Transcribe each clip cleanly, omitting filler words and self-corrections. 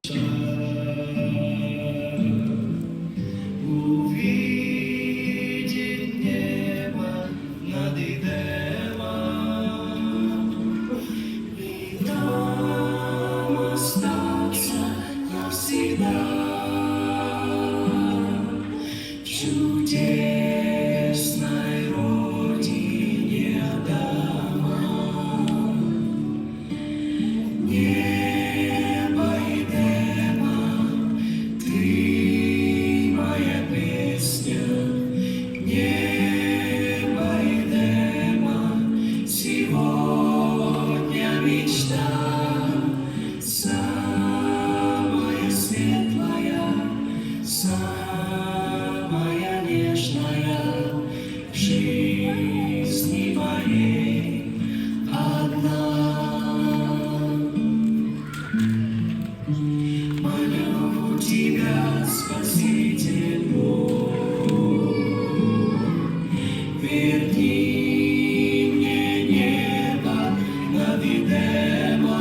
Увидеть небо над Эдемом и там остаться навсегда в чудесной родине Адама. Небо Эдема, ты моя песня. Небо Эдема, сегодня мечта, самая светлая, самая нежная в жизни моей одна. Молю тебя, Спаситель мой, верни мне небо над Эдемом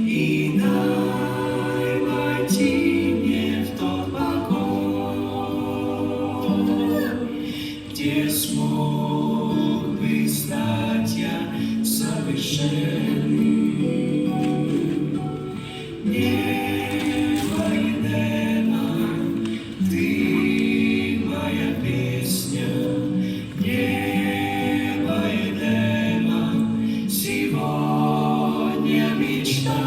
и дай войти мне в тот покой, где смог бы стать я совершенным. Небо Эдема, ты моя песня. Небо Эдема, сегодня мечта,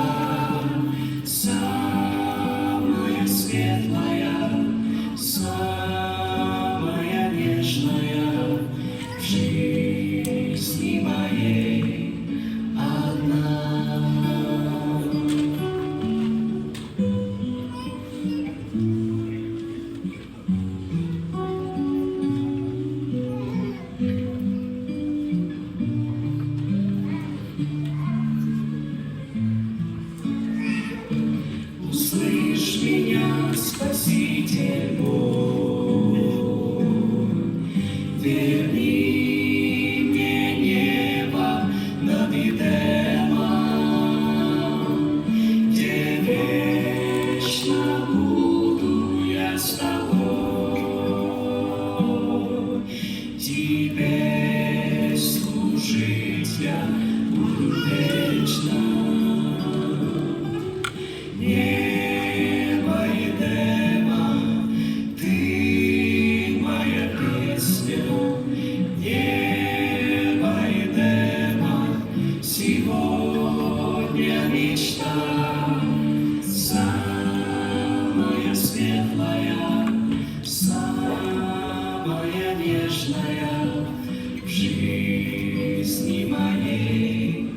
самая светлая, самая нежная в жизни моей одна. Услышь меня, Спаситель мой, верни мне небо над Эдемом, где вечно буду я с тобой, тебе служить я буду вечно. Небо Эдема, ты моя песня. Небо Эдема, сегодня мечта, самая светлая, самая нежная в жизни моей